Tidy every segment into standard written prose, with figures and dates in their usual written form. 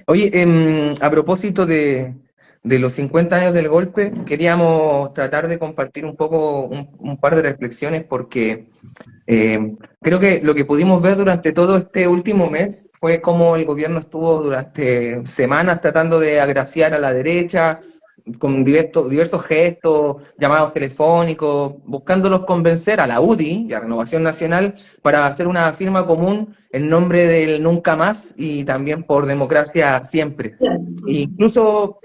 Oye, a propósito de los 50 años del golpe, queríamos tratar de compartir un poco, un par de reflexiones, porque creo que lo que pudimos ver durante todo este último mes fue cómo el gobierno estuvo durante semanas tratando de agraciar a la derecha, con diversos gestos, llamados telefónicos, buscándolos convencer a la UDI y a Renovación Nacional para hacer una firma común en nombre del nunca más y también por democracia siempre. E incluso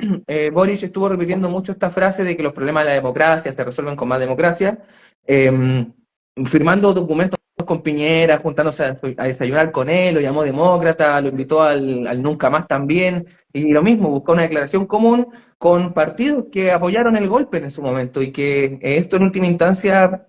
Boris estuvo repitiendo mucho esta frase de que los problemas de la democracia se resuelven con más democracia, eh, firmando documentos con Piñera, juntándose a desayunar con él, lo llamó demócrata, lo invitó al nunca más también, y lo mismo, buscó una declaración común con partidos que apoyaron el golpe en su momento, y que esto en última instancia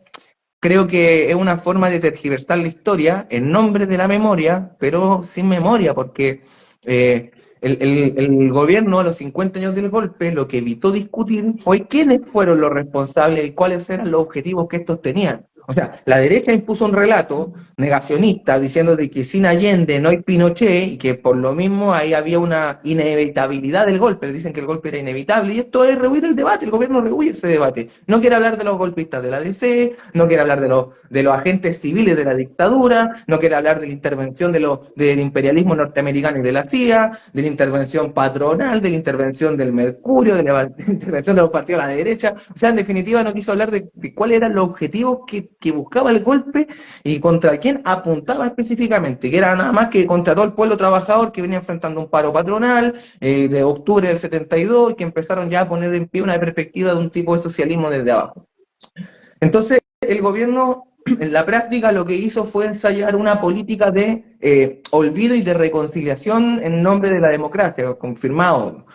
creo que es una forma de tergiversar la historia en nombre de la memoria, pero sin memoria, porque eh, el gobierno a los 50 años del golpe lo que evitó discutir fue quiénes fueron los responsables y cuáles eran los objetivos que estos tenían. O sea, la derecha impuso un relato negacionista diciendo de que sin Allende no hay Pinochet y que por lo mismo ahí había una inevitabilidad del golpe. Le dicen que el golpe era inevitable y esto es rehuir el debate. El gobierno rehuye ese debate. No quiere hablar de los golpistas de la DC, no quiere hablar de los agentes civiles de la dictadura, no quiere hablar de la intervención del imperialismo norteamericano y de la CIA, de la intervención patronal, de la intervención del Mercurio, de la intervención de los partidos a la derecha. O sea, en definitiva no quiso hablar de cuáles eran los objetivos que buscaba el golpe y contra quién apuntaba específicamente, que era nada más que contra todo el pueblo trabajador que venía enfrentando un paro patronal de octubre del 72 y que empezaron ya a poner en pie una perspectiva de un tipo de socialismo desde abajo. Entonces, el gobierno en la práctica lo que hizo fue ensayar una política de olvido y de reconciliación en nombre de la democracia, confirmado.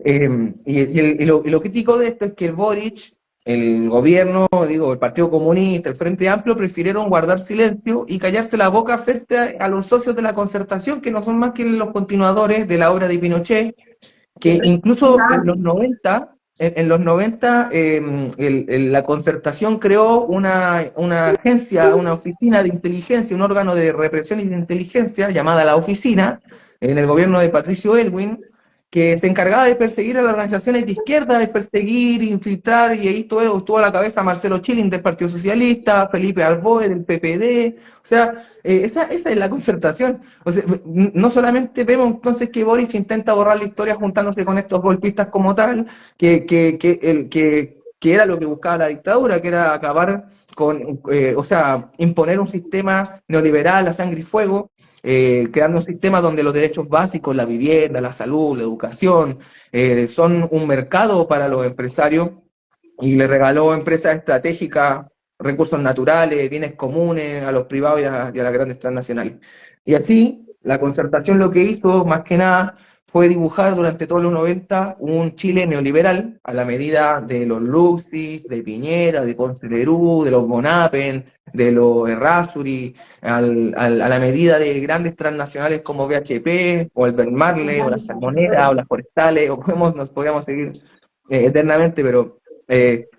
Y lo crítico de esto es que el Boric, el gobierno, digo, el Partido Comunista, el Frente Amplio, prefirieron guardar silencio y callarse la boca frente a los socios de la concertación, que no son más que los continuadores de la obra de Pinochet, que incluso en los 90 la concertación creó una agencia, una oficina de inteligencia, un órgano de represión y de inteligencia llamada la Oficina, en el gobierno de Patricio Elwin, que se encargaba de perseguir a las organizaciones de izquierda, de perseguir, infiltrar, y ahí estuvo a la cabeza Marcelo Chilin del Partido Socialista, Felipe Alboe del PPD, o sea, esa es la concertación. O sea, no solamente vemos entonces que Boric intenta borrar la historia juntándose con estos golpistas como tal, que era lo que buscaba la dictadura, que era acabar con, o sea, imponer un sistema neoliberal a sangre y fuego, creando un sistema donde los derechos básicos, la vivienda, la salud, la educación, son un mercado para los empresarios, y le regaló empresas estratégicas, recursos naturales, bienes comunes a los privados y a las grandes transnacionales. Y así, la concertación lo que hizo, más que nada, fue dibujar durante todos los 90 un Chile neoliberal a la medida de los Luxis, de Piñera, de Ponce Lerú, de los Bonapen, de los Errázuri, a la medida de grandes transnacionales como BHP, o el Marley, o las Salmoneras, o las Forestales, o nos podríamos seguir eternamente, pero eh,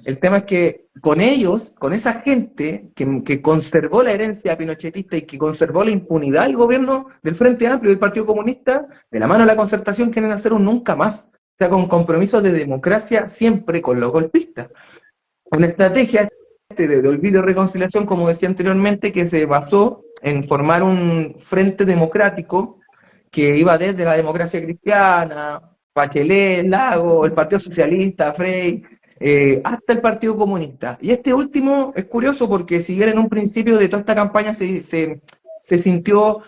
el tema es que con ellos, con esa gente que conservó la herencia pinochetista y que conservó la impunidad del gobierno del Frente Amplio y del Partido Comunista, de la mano de la concertación quieren hacer un nunca más, o sea, con compromisos de democracia siempre con los golpistas. Una estrategia de olvido y reconciliación, como decía anteriormente, que se basó en formar un frente democrático que iba desde la democracia cristiana, Bachelet, Lago, el Partido Socialista, Frey, hasta el Partido Comunista. Y este último es curioso porque si bien en un principio de toda esta campaña se sintió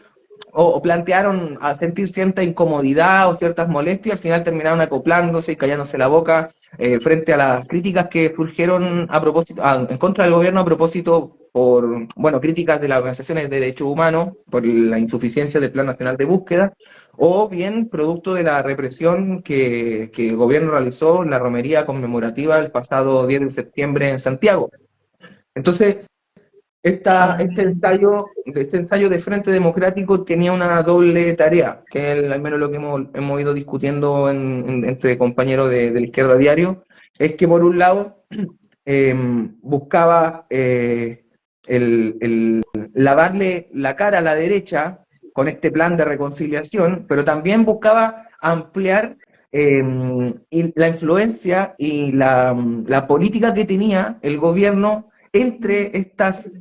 o plantearon a sentir cierta incomodidad o ciertas molestias, al final terminaron acoplándose y callándose la boca frente a las críticas que surgieron en contra del gobierno a propósito por, bueno, críticas de las organizaciones de derechos humanos por la insuficiencia del Plan Nacional de Búsqueda, o bien producto de la represión que el gobierno realizó en la romería conmemorativa el pasado 10 de septiembre en Santiago. Entonces, este ensayo de Frente Democrático tenía una doble tarea, que es al menos lo que hemos ido discutiendo entre compañeros de la izquierda diario, es que por un lado buscaba lavarle la cara a la derecha, con este plan de reconciliación, pero también buscaba ampliar y la influencia y la política que tenía el gobierno entre estas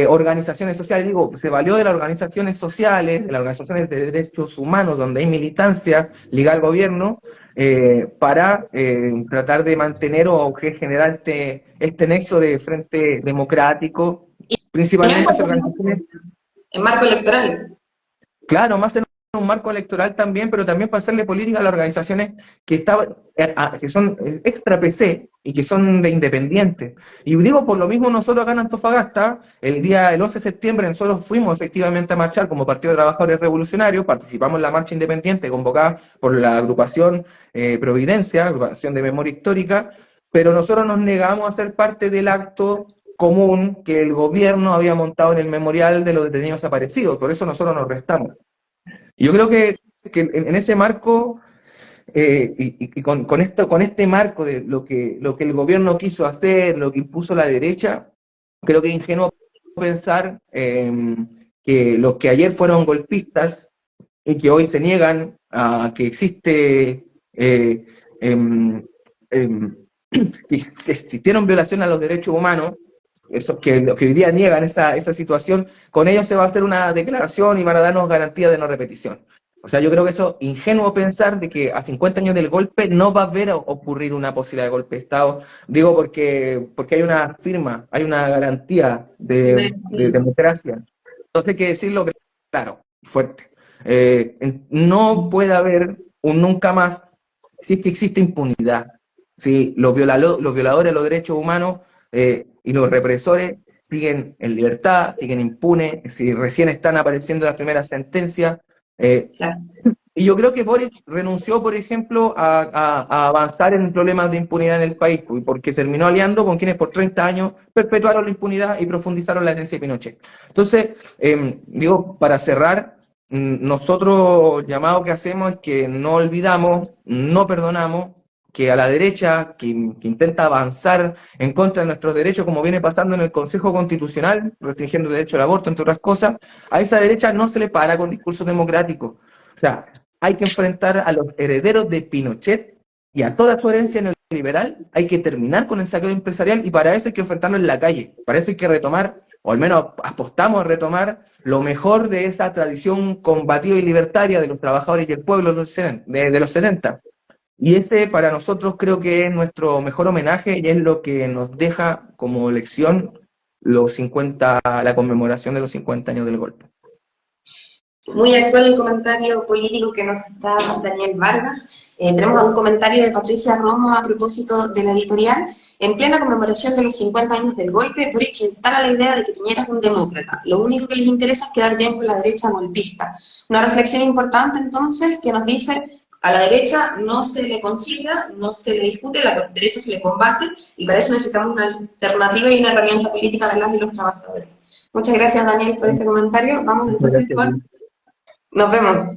organizaciones sociales. Digo, se valió de las organizaciones sociales, de las organizaciones de derechos humanos, donde hay militancia ligada al gobierno, para tratar de mantener o generar este nexo de frente democrático, principalmente las organizaciones. En marco electoral. Claro, más en un marco electoral también, pero también para hacerle política a las organizaciones que son extra PC y que son de independientes. Y digo, por lo mismo nosotros acá en Antofagasta, el 11 de septiembre, nosotros fuimos efectivamente a marchar como Partido de Trabajadores Revolucionarios, participamos en la marcha independiente convocada por la agrupación Providencia, agrupación de memoria histórica, pero nosotros nos negamos a ser parte del acto común que el gobierno había montado en el memorial de los detenidos desaparecidos, por eso nosotros nos restamos. Y yo creo que en ese marco, y con este marco de lo que el gobierno quiso hacer, lo que impuso la derecha, creo que es ingenuo pensar que los que ayer fueron golpistas y que hoy se niegan a que existe em, em, que existieron violaciones a los derechos humanos, esos que hoy día niegan esa situación, con ellos se va a hacer una declaración y van a darnos garantía de no repetición. O sea, yo creo que eso es ingenuo pensar de que a 50 años del golpe no va a ver a ocurrir una posibilidad de golpe de Estado. Digo porque hay una firma, hay una garantía de democracia. Entonces hay que decirlo claro, fuerte. No puede haber un nunca más si es que existe impunidad. Si los violadores de los derechos humanos y los represores siguen en libertad, siguen impunes, si recién están apareciendo las primeras sentencias. Claro. Y yo creo que Boric renunció, por ejemplo, a avanzar en problemas de impunidad en el país, porque terminó aliando con quienes por 30 años perpetuaron la impunidad y profundizaron la herencia de Pinochet. Entonces, digo, para cerrar, nosotros llamado que hacemos es que no olvidamos, no perdonamos, que a la derecha que intenta avanzar en contra de nuestros derechos, como viene pasando en el Consejo Constitucional, restringiendo el derecho al aborto, entre otras cosas, a esa derecha no se le para con discursos democráticos. O sea, hay que enfrentar a los herederos de Pinochet y a toda su herencia neoliberal, hay que terminar con el saqueo empresarial y para eso hay que enfrentarlo en la calle, para eso hay que retomar, o al menos apostamos a retomar lo mejor de esa tradición combativa y libertaria de los trabajadores y el pueblo de los 70. Y ese para nosotros creo que es nuestro mejor homenaje y es lo que nos deja como lección la conmemoración de los 50 años del golpe. Muy actual el comentario político que nos da Daniel Vargas. Tenemos un comentario de Patricia Romo a propósito de la editorial. En plena conmemoración de los 50 años del golpe, Boric instala la idea de que Piñera es un demócrata. Lo único que les interesa es quedar bien con la derecha golpista. Una reflexión importante entonces que nos dice: a la derecha no se le consiga, no se le discute, a la derecha se le combate, y para eso necesitamos una alternativa y una herramienta política de las y los trabajadores. Muchas gracias, Daniel, por este comentario. Vamos entonces con... Nos vemos.